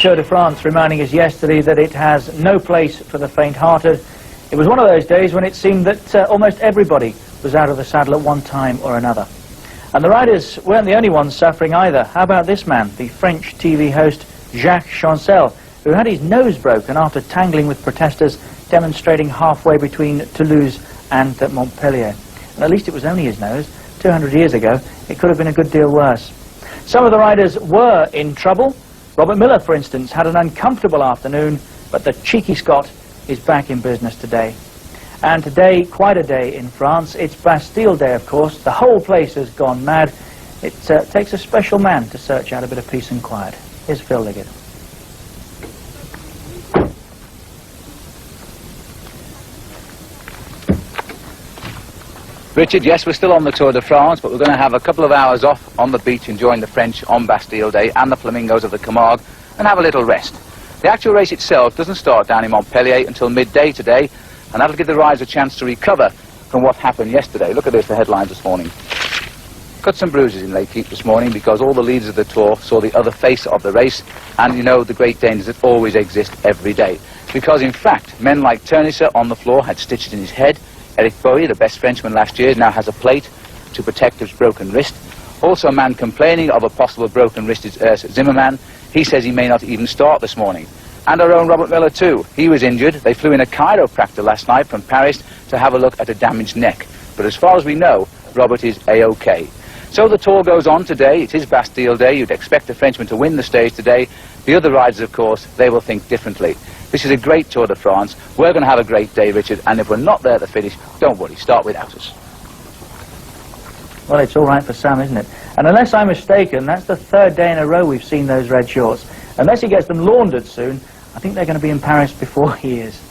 Tour de France, reminding us yesterday that it has no place for the faint-hearted. It was one of those days when it seemed that almost everybody was out of the saddle at one time or another. And the riders weren't the only ones suffering either. How about this man, the French TV host Jacques Chancel, who had his nose broken after tangling with protesters demonstrating halfway between Toulouse and Montpellier. And at least it was only his nose. 200 years ago, it could have been a good deal worse. Some of the riders were in trouble. Robert Miller, for instance, had an uncomfortable afternoon, but the cheeky Scot is back in business today. And today, quite a day in France. It's Bastille Day, of course. The whole place has gone mad. It takes a special man to search out a bit of peace and quiet. Here's Ver.Ⅱ. Richard, yes, we're still on the Tour de France, but we're going to have a couple of hours off on the beach enjoying the French on Bastille Day and the flamingos of the Camargue and have a little rest. The actual race itself doesn't start down in Montpellier until midday today, and that'll give the riders a chance to recover from what happened yesterday. Look at this, the headlines this morning. Cuts and bruises in L'Équipe this morning because all the leaders of the Tour saw the other face of the race, and you know the great dangers that always exist every day. Because in fact, men like Turnisseur on the floor had stitches in his head. Eric Bowie, the best Frenchman last year, now has a plate to protect his broken wrist. Also a man complaining of a possible broken wrist is Urs Zimmermann. He says he may not even start this morning. And our own Robert Miller too. He was injured. They flew in a chiropractor last night from Paris to have a look at a damaged neck. But as far as we know, Robert is A-OK. So the Tour goes on today. It is Bastille Day. You'd expect the Frenchman to win the stage today. The other riders, of course, they will think differently. This is a great Tour de France. We're going to have a great day, Richard, and if we're not there at the finish, don't worry, start without us. Well, it's all right for Sam, isn't it? And unless I'm mistaken, that's the third day in a row we've seen those red shorts. Unless he gets them laundered soon, I think they're going to be in Paris before he is.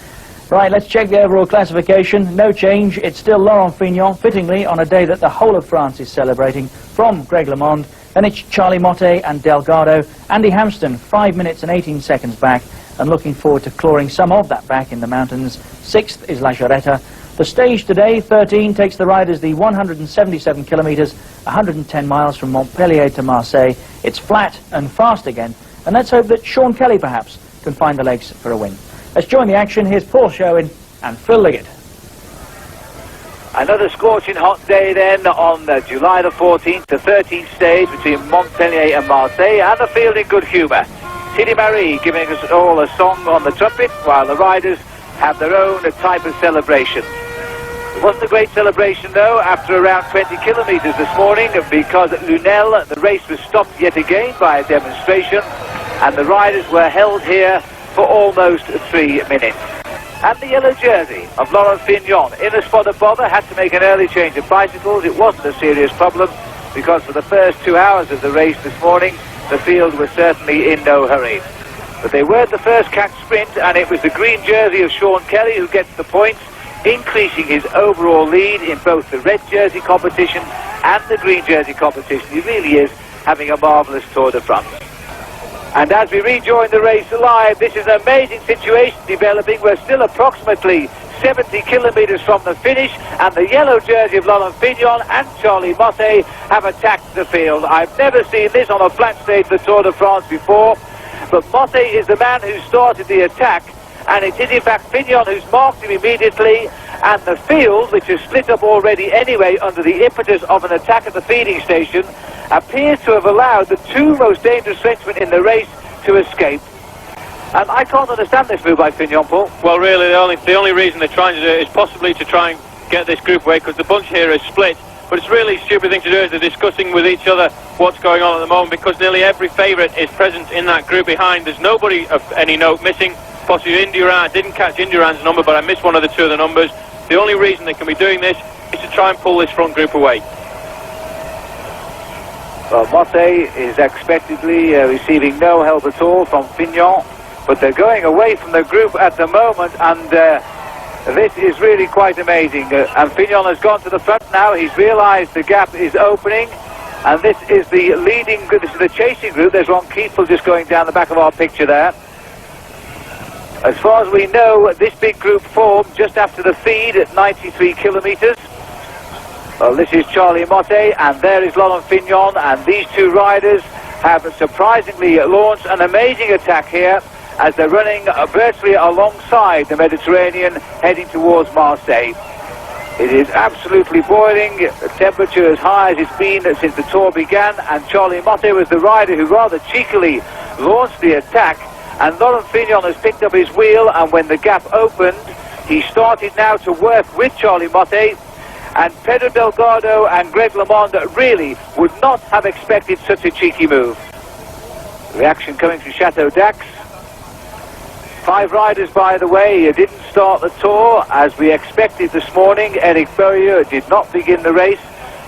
Right, let's check the overall classification. No change. It's still Laurent Fignon, fittingly, on a day that the whole of France is celebrating, from Greg LeMond. Then it's Charlie Motte and Delgado. Andy Hampston, 5 minutes and 18 seconds back, and looking forward to clawing some of that back in the mountains. Sixth is La Jarretta. The stage today, 13, takes the riders the 177 kilometres, 110 miles from Montpellier to Marseille. It's flat and fast again, and let's hope that Sean Kelly, perhaps, can find the legs for a win. Let's join the action. Here's Paul Sherwin and Ver.Ⅱ. Another scorching hot day then on July the 14th, the 13th stage between Montpellier and Marseille, and the field in good humour. Thierry Marie giving us all a song on the trumpet, while the riders have their own type of celebration. It wasn't a great celebration though after around 20 kilometres this morning, because at Lunel the race was stopped yet again by a demonstration, and the riders were held here for almost 3 minutes. And the yellow jersey of Laurent Fignon in a spot of bother had to make an early change of bicycles. It wasn't a serious problem, because for the first 2 hours of the race this morning the field was certainly in no hurry. But they were the first catch sprint, and it was the green jersey of Sean Kelly who gets the points, increasing his overall lead in both the red jersey competition and the green jersey competition. He really is having a marvellous Tour de France. And as we rejoin the race live, this is an amazing situation developing. We're still approximately 70 kilometres from the finish, and the yellow jersey of Laurent Fignon and Charlie Motte have attacked the field. I've never seen this on a flat stage of the Tour de France before, but Motte is the man who started the attack, and it is in fact Fignon who's marked him immediately, and the field, which is split up already anyway under the impetus of an attack at the feeding station, appears to have allowed the two most dangerous Frenchmen in the race to escape. And I can't understand this move by Fignon, Paul. Well, really, the only reason they're trying to do it is possibly to try and get this group away, because the bunch here is split. But it's really a stupid thing to do, is they're discussing with each other what's going on at the moment, because nearly every favourite is present in that group behind. There's nobody of any note missing. Possibly Indurain. I didn't catch Indurain's number, but I missed one of the two of the numbers. The only reason they can be doing this is to try and pull this front group away. Well, Motte is expectedly receiving no help at all from Fignon, but they're going away from the group at the moment, and this is really quite amazing. And Fignon has gone to the front now. He's realised the gap is opening, and this is the leading group. This is the chasing group. There's Ron Kiefel just going down the back of our picture there. As far as we know, this big group formed just after the feed at 93 kilometres. Well, this is Charlie Motte, and there is Laurent Fignon, and these two riders have surprisingly launched an amazing attack here as they're running virtually alongside the Mediterranean, heading towards Marseille. It is absolutely boiling, the temperature as high as it's been since the tour began, and Charlie Motte was the rider who rather cheekily launched the attack, and Laurent Fignon has picked up his wheel, and when the gap opened, he started now to work with Charlie Motte, and Pedro Delgado and Greg LeMond really would not have expected such a cheeky move. Reaction coming from Chateau Dax. 5 riders, by the way, didn't start the tour as we expected this morning. Eric Bowyer did not begin the race.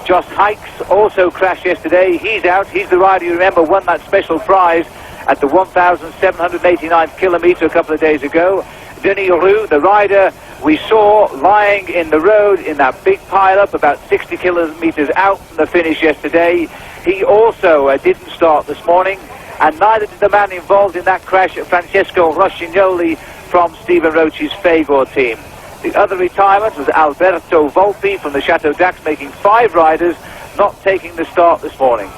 Josh Hikes also crashed yesterday. He's out. He's the rider you remember won that special prize at the 1,789th kilometre a couple of days ago. Denis Roux, the rider we saw lying in the road in that big pile-up about 60 kilometres out from the finish yesterday, he also didn't start this morning, and neither did the man involved in that crash, Francesco Rossignoli from Stephen Roche's Fagor team. The other retirement was Alberto Volpi from the Chateau Dax, making 5 riders not taking the start this morning.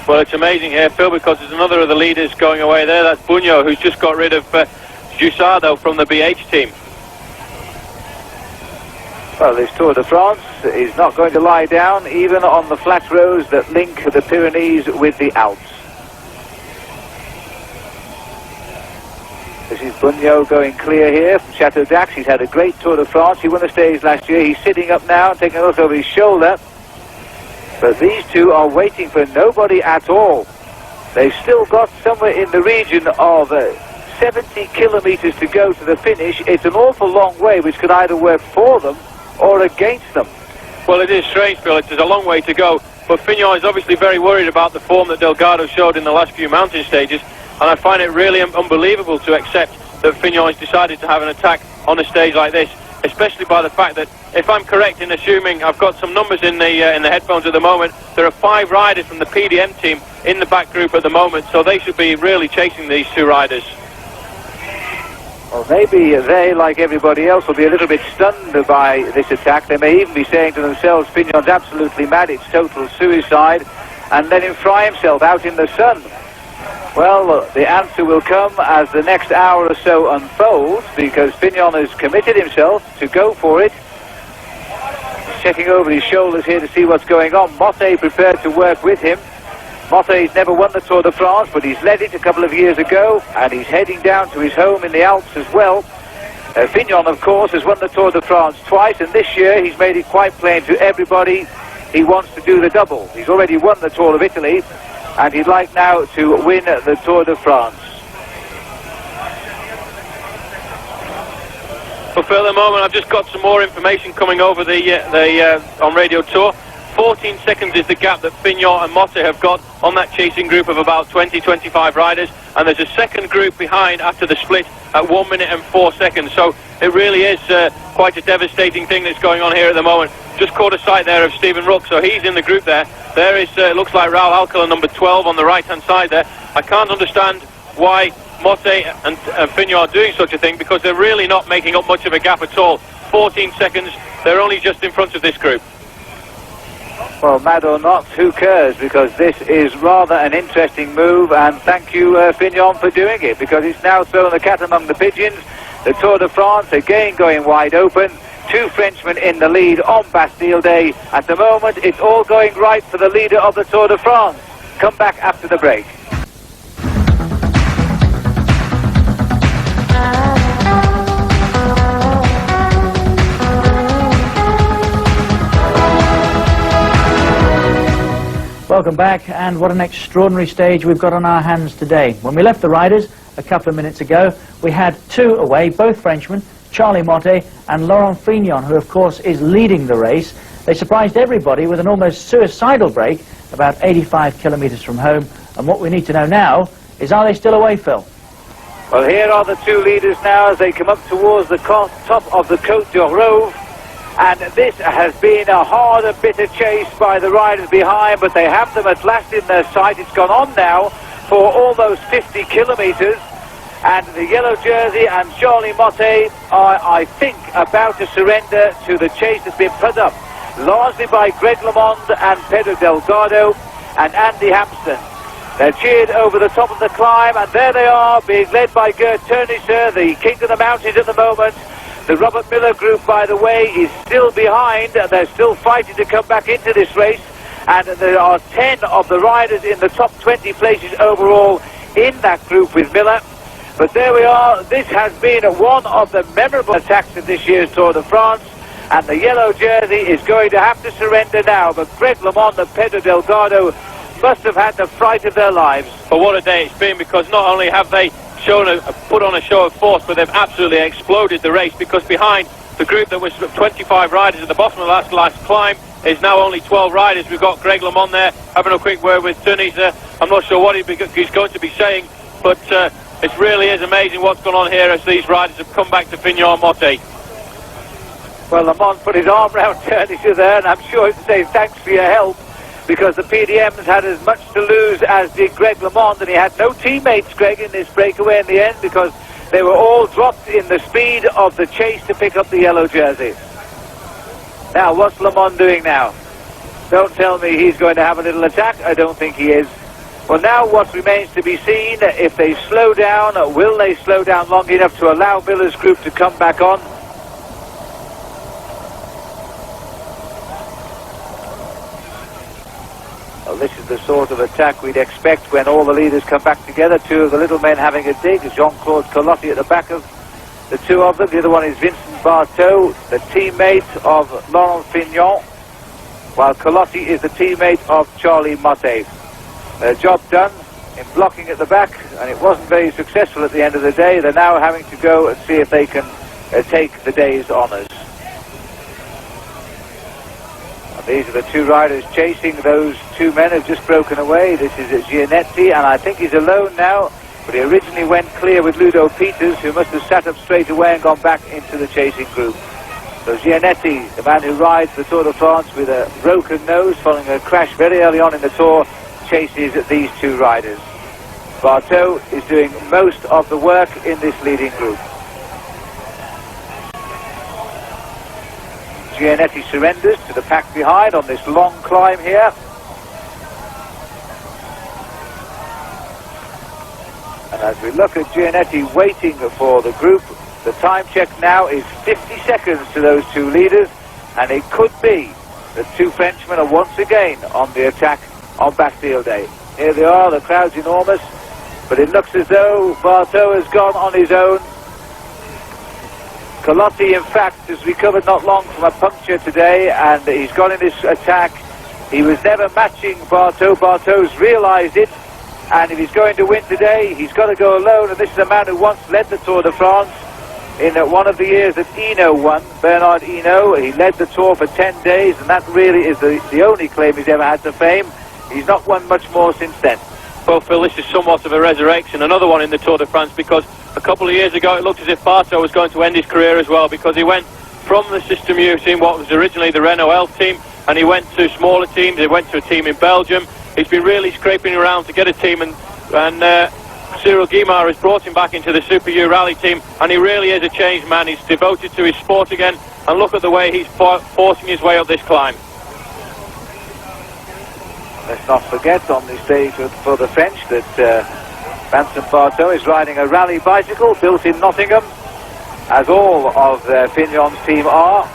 Well, it's amazing here, Phil, because there's another of the leaders going away there. That's Bugno, who's just got rid of Jusado from the BH team. Well, this Tour de France is not going to lie down, even on the flat roads that link the Pyrenees with the Alps. This is Bugno going clear here from Chateau Dax. He's had a great Tour de France. He won the stage last year. He's sitting up now, taking a look over his shoulder. But these two are waiting for nobody at all. They've still got somewhere in the region of 70 kilometres to go to the finish. It's an awful long way, which could either work for them or against them. Well, it is strange, Phil. There's a long way to go. But Fignon is obviously very worried about the form that Delgado showed in the last few mountain stages. And I find it really unbelievable to accept that Fignon has decided to have an attack on a stage like this, especially by the fact that, if I'm correct in assuming, I've got some numbers in the headphones at the moment, there are 5 riders from the PDM team in the back group at the moment, so they should be really chasing these 2 riders. Well, maybe they, like everybody else, will be a little bit stunned by this attack. They may even be saying to themselves, Fignon's absolutely mad, it's total suicide, and let him fry himself out in the sun. Well, the answer will come as the next hour or so unfolds, because Fignon has committed himself to go for it. He's checking over his shoulders here to see what's going on. Motte prepared to work with him. Motte's never won the Tour de France, but he's led it a couple of years ago, and he's heading down to his home in the Alps as well. Fignon, of course, has won the Tour de France twice, and this year he's made it quite plain to everybody he wants to do the double. He's already won the Tour of Italy, and he'd like now to win the Tour de France. Well, for the moment, I've just got some more information coming over on Radio Tour. 14 seconds is the gap that Fignon and Motte have got on that chasing group of about 20-25 riders, and there's a second group behind after the split at 1 minute and 4 seconds. So it really is quite a devastating thing that's going on here at the moment. Just caught a sight there of Stephen Rook, so he's in the group there. There is, looks like Raoul Alcala, number 12 on the right-hand side there. I can't understand why Motte and Fignon are doing such a thing, because they're really not making up much of a gap at all. 14 seconds, they're only just in front of this group. Well, mad or not, who cares, because this is rather an interesting move, and thank you, Fignon, for doing it, because it's now thrown the cat among the pigeons. The Tour de France again going wide open. 2 Frenchmen in the lead on Bastille Day. At the moment, it's all going right for the leader of the Tour de France. Come back after the break. Welcome back, and what an extraordinary stage we've got on our hands today. When we left the riders a couple of minutes ago, we had 2 away, both Frenchmen, Charlie Motte and Laurent Fignon, who of course is leading the race. They surprised everybody with an almost suicidal break about 85 kilometres from home, and what we need to know now is, are they still away, Phil? Well, here are the 2 leaders now as they come up towards the top of the Côte d'Orove. And this has been a hard and bitter chase by the riders behind, but they have them at last in their sight. It's gone on now for almost 50 kilometres, and the yellow jersey and Charlie Motte are, I think, about to surrender to the chase that's been put up largely by Greg LeMond and Pedro Delgado and Andy Hampson. They're cheered over the top of the climb, and there they are, being led by Ver.Ⅱ, the king of the mountains at the moment. The Robert Miller group, by the way, is still behind. They're still fighting to come back into this race, and there are 10 of the riders in the top 20 places overall in that group with Miller. But there we are. This has been one of the memorable attacks of this year's Tour de France, and the yellow jersey is going to have to surrender now. But Greg LeMond and Pedro Delgado must have had the fright of their lives. But what a day it's been, because not only have they put on a show of force, but they've absolutely exploded the race, because behind the group that was 25 riders at the bottom of the last climb is now only 12 riders. We've got Greg LeMond there having a quick word with Ⅱ. I'm not sure what he's going to be saying, but it really is amazing what's gone on here as these riders have come back to Fignon-Motet. Well, LeMond put his arm around Ⅱ there, and I'm sure he'd say thanks for your help, because the PDMs had as much to lose as did Greg LeMond, and he had no teammates, Greg, in this breakaway in the end, because they were all dropped in the speed of the chase to pick up the yellow jersey. Now, what's LeMond doing now? Don't tell me he's going to have a little attack. I don't think he is. Well, now what remains to be seen, if they slow down, will they slow down long enough to allow Miller's group to come back on? Well, this is the sort of attack we'd expect when all the leaders come back together. Two of the little men having a dig. Jean-Claude Colotti at the back of the two of them. The other one is Vincent Barteau, the teammate of Laurent Fignon, while Colotti is the teammate of Charlie Motet. Their job done in blocking at the back, and it wasn't very successful at the end of the day. They're now having to go and see if they can take the day's honours. These are the two riders chasing those two men who've just broken away. This is Gianetti, and I think he's alone now, but he originally went clear with Ludo Peters, who must have sat up straight away and gone back into the chasing group. So Gianetti, the man who rides the Tour de France with a broken nose following a crash very early on in the Tour, chases these two riders. Barteau is doing most of the work in this leading group. Gianetti surrenders to the pack behind on this long climb here. And as we look at Gianetti waiting for the group, the time check now is 50 seconds to those two leaders, and it could be that two Frenchmen are once again on the attack on Bastille Day. Here they are, the crowd's enormous, but it looks as though Barteau has gone on his own. Colotti, in fact, has recovered not long from a puncture today, and he's gone in this attack. He was never matching Barteau. Barteau's realised it, and if he's going to win today, he's got to go alone. And this is a man who once led the Tour de France in one of the years that Hinault won, Bernard Hinault. He led the Tour for 10 days, and that really is the only claim he's ever had to fame. He's not won much more since then. Well, Phil, this is somewhat of a resurrection, another one in the Tour de France, because a couple of years ago it looked as if Barteau was going to end his career as well, because he went from the System U team, what was originally the Renault Elf team, and he went to smaller teams. He went to a team in Belgium. He's been really scraping around to get a team, and Cyril Guimard has brought him back into the Super U rally team, and he really is a changed man. He's devoted to his sport again, and look at the way he's forcing his way up this climb. Let's not forget on this day for the French that Vincent Barteau is riding a rally bicycle built in Nottingham, as all of Fignon's team are.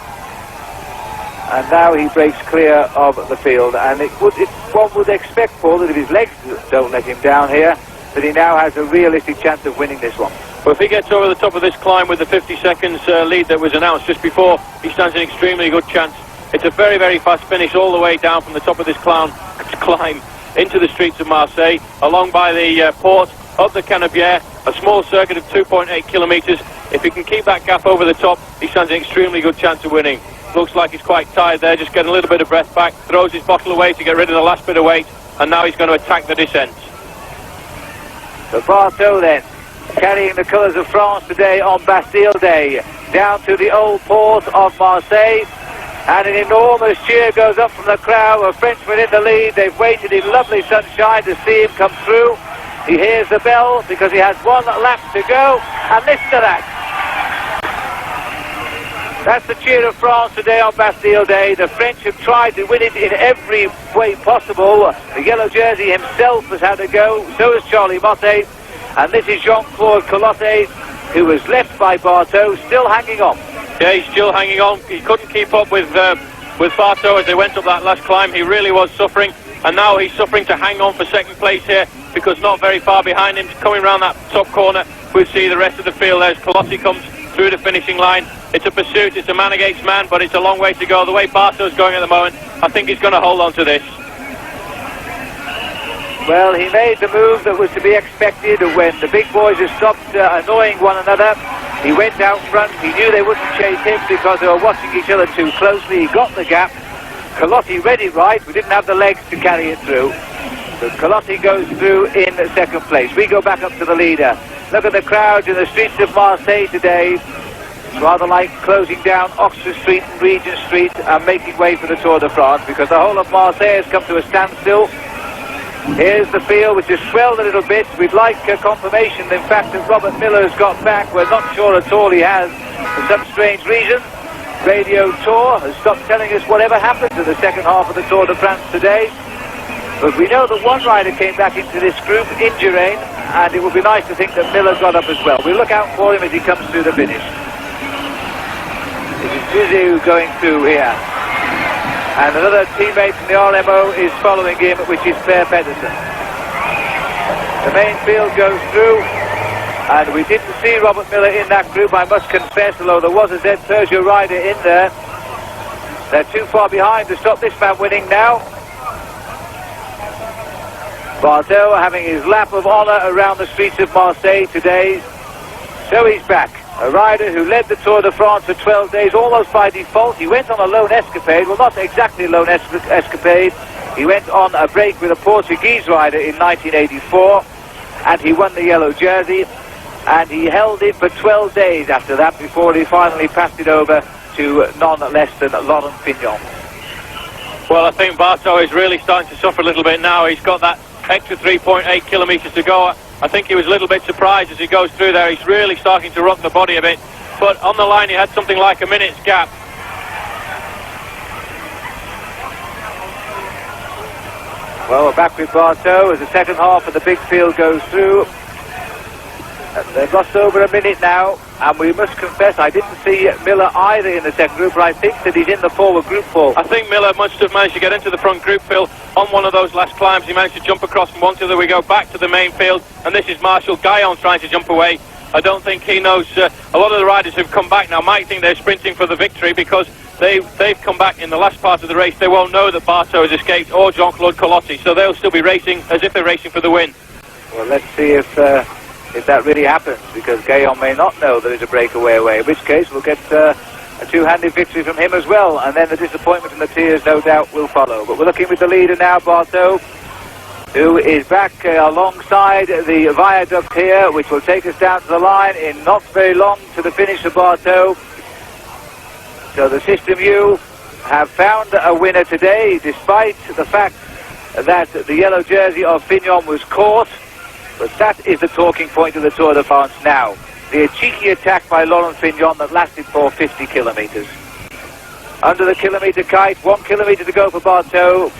And now he breaks clear of the field, and one would expect, Paul, that if his legs don't let him down here, that he now has a realistic chance of winning this one. Well, if he gets over the top of this climb with the 50 seconds lead that was announced just before, he stands an extremely good chance. It's a very, very fast finish all the way down from the top of this climb into the streets of Marseille, along by the port of the Canebière, a small circuit of 2.8 kilometres. If he can keep that gap over the top, he stands an extremely good chance of winning. Looks like he's quite tired there, just getting a little bit of breath back, throws his bottle away to get rid of the last bit of weight, and now he's going to attack the descent. So Barteau then, carrying the colours of France today on Bastille Day, down to the old port of Marseille, and an enormous cheer goes up from the crowd. A Frenchman in the lead. They've waited in lovely sunshine to see him come through. He hears the bell because he has one lap to go, and listen to that. That's the cheer of France today on Bastille Day. The French have tried to win it in every way possible. The yellow jersey himself has had a go, so has Charlie Motte. And this is Jean-Claude Colotte, who was left by Barteau, still hanging on. Yeah, he's still hanging on. He couldn't keep up with Barteau as they went up that last climb. He really was suffering. And now he's suffering to hang on for second place here, because not very far behind him, coming around that top corner, we'll see the rest of the field. There's Colotte comes through the finishing line. It's a pursuit, it's a man against man, but it's a long way to go. The way Bartow's going at the moment, I think he's going to hold on to this. Well, he made the move that was to be expected when the big boys had stopped annoying one another. He went out front. He knew they wouldn't chase him because they were watching each other too closely. He got the gap. Colotte read it right. We didn't have the legs to carry it through. So Colotte goes through in second place. We go back up to the leader. Look at the crowds in the streets of Marseille today. It's rather like closing down Oxford Street and Regent Street and making way for the Tour de France, because the whole of Marseille has come to a standstill. Here's the field, which has swelled a little bit. We'd like confirmation, in fact, that Robert Miller has got back. We're not sure at all he has, for some strange reason. Radio Tour has stopped telling us whatever happened to the second half of the Tour de France today. But we know that one rider came back into this group in Geraint, and it would be nice to think that Miller got up as well. We'll look out for him as he comes through the finish. This is Zizou going through here. And another teammate from the RMO is following him, which is Ver.Ⅱ The main field goes through, and we didn't see Robert Miller in that group, I must confess, although there was a Z Peugeot rider in there. They're too far behind to stop this man winning now. Barteau having his lap of honour around the streets of Marseille today. So he's back. A rider who led the Tour de France for 12 days almost by default. He went on a lone escapade. Well, not exactly a lone escapade. He went on a break with a Portuguese rider in 1984. And he won the yellow jersey. And he held it for 12 days after that before he finally passed it over to none less than Laurent Fignon. Well, I think Barteau is really starting to suffer a little bit now. He's got that extra 3.8 kilometres to go. I think he was a little bit surprised as he goes through there. He's really starting to rock the body a bit. But on the line he had something like a minute's gap. Well, we're back with Barteau as the second half of the big field goes through. They've lost over a minute now, and we must confess I didn't see Miller either in the second group, but I think that he's in the forward group, Paul. I think Miller must have managed to get into the front group, Phil, on one of those last climbs. He managed to jump across from one to the other. We go back to the main field, and this is Marshall Guyon trying to jump away. I don't think he knows. A lot of the riders who've come back now might think they're sprinting for the victory because they've come back in the last part of the race. They won't know that Barteau has escaped or Jean-Claude Colotte, so they'll still be racing as if they're racing for the win. Well, let's see if that really happens, because Guyon may not know there is a breakaway away, in which case we'll get a two-handed victory from him as well, and then the disappointment and the tears no doubt will follow. But we're looking with the leader now, Barteau, who is back alongside the viaduct here, which will take us down to the line in not very long to the finish of Barteau. So the System U have found a winner today, despite the fact that the yellow jersey of Fignon was caught. But that is the talking point of the Tour de France now. The cheeky attack by Laurent Fignon that lasted for 50 kilometres. Under the kilometre kite, 1 kilometre to go for Barteau.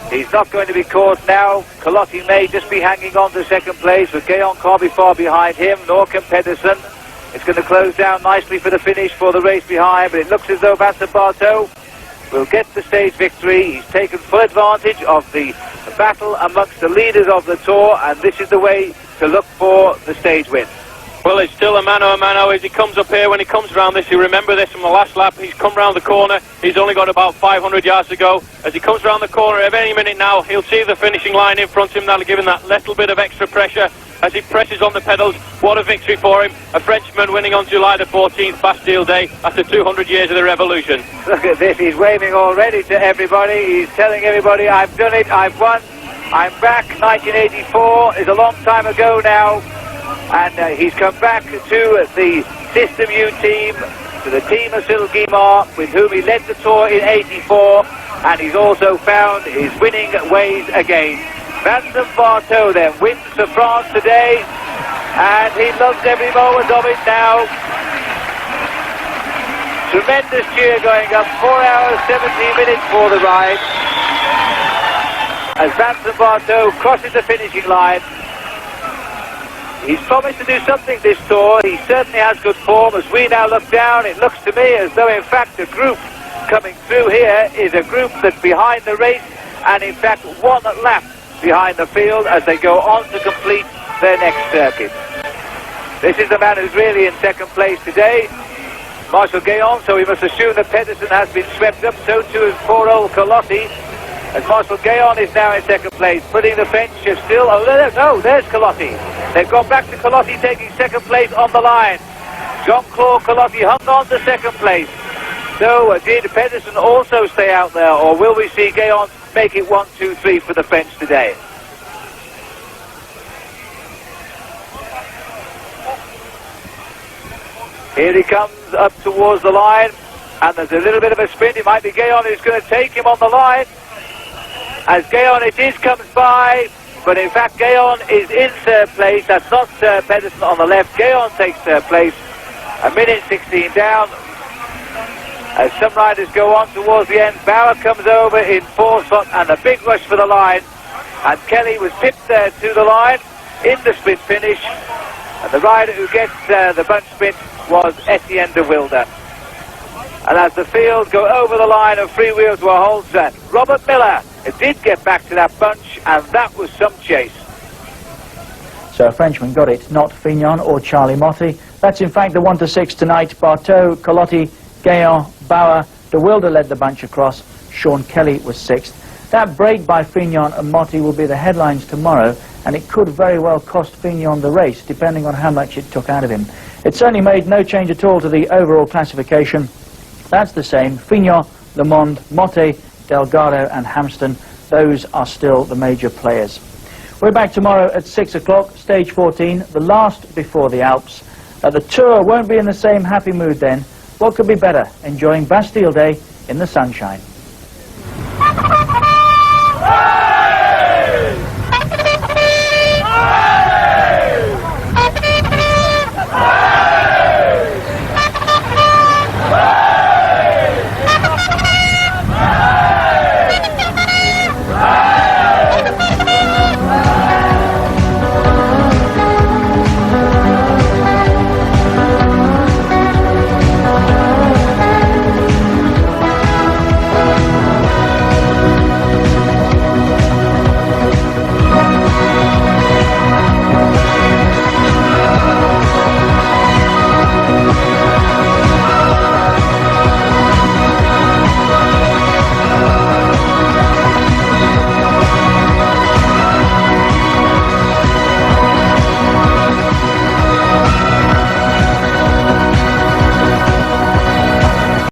He's not going to be caught now. Colotte may just be hanging on to second place, but Guyon can't be far behind him, nor can Pedersen. It's going to close down nicely for the finish for the race behind, but it looks as though Vincent Barteau will get the stage victory. He's taken full advantage of the battle amongst the leaders of the Tour, and this is the way to look for the stage win. Well, it's still a mano as he comes up here. When he comes around this, you remember this from the last lap. He's come round the corner. He's only got about 500 yards to go. As he comes round the corner, at any minute now, he'll see the finishing line in front of him. That'll give him that little bit of extra pressure as he presses on the pedals. What a victory for him. A Frenchman winning on July the 14th, Bastille Day, after 200 years of the revolution. Look at this. He's waving already to everybody. He's telling everybody, I've done it, I've won, I'm back. 1984 is a long time ago now. And he's come back to the System U team, to the team of Cyril Guimard, with whom he led the Tour in 84, and he's also found his winning ways again. Vincent Barteau then wins for France today, and he loves every moment of it now. Tremendous cheer going up. 4 hours, 17 minutes for the ride. As Ⅱ crosses the finishing line. He's promised to do something this tour. He certainly has good form. As we now look down, it looks to me as though in fact the group coming through here is a group that's behind the race, and in fact one lap behind the field as they go on to complete their next circuit. This is the man who's really in second place today, Marshal Guéon, so we must assume that Pedersen has been swept up, so too is poor old Colotti, as Marshal Guéon is now in second place, putting the French still, oh no, there's Colotti. They've gone back to Colotti taking second place on the line. Jean-Claude Colotti hung on to second place. So did Pedersen also stay out there, or will we see Guéon make it 1, 2, 3 for the French today? Here he comes up towards the line, and there's a little bit of a sprint. It might be Guéon who's going to take him on the line. As Guéon comes by, but in fact Guéon is in third place. That's not Pedersen on the left. Guéon takes third place, 1:16 down. As some riders go on towards the end, Bauer comes over in fourth spot, and a big rush for the line. And Kelly was pipped there to the line in the sprint finish. And the rider who gets the bunch sprint was Etienne de Wilde. And as the field go over the line of free wheels were holds, Robert Miller did get back to that bunch, and that was some chase. So a Frenchman got it, not Fignon or Charlie Motti. That's in fact the 1 to 6 tonight. Barteau, Colotti, Guéon, Bauer, de Wilde led the bunch across. Sean Kelly was 6th. That break by Fignon and Motti will be the headlines tomorrow, and it could very well cost Fignon the race, depending on how much it took out of him. It certainly made no change at all to the overall classification. That's the same. Fignon, Le Monde, Motte, Delgado and Hampston, those are still the major players. We're back tomorrow at 6 o'clock, stage 14, the last before the Alps. The tour won't be in the same happy mood then. What could be better? Enjoying Bastille Day in the sunshine.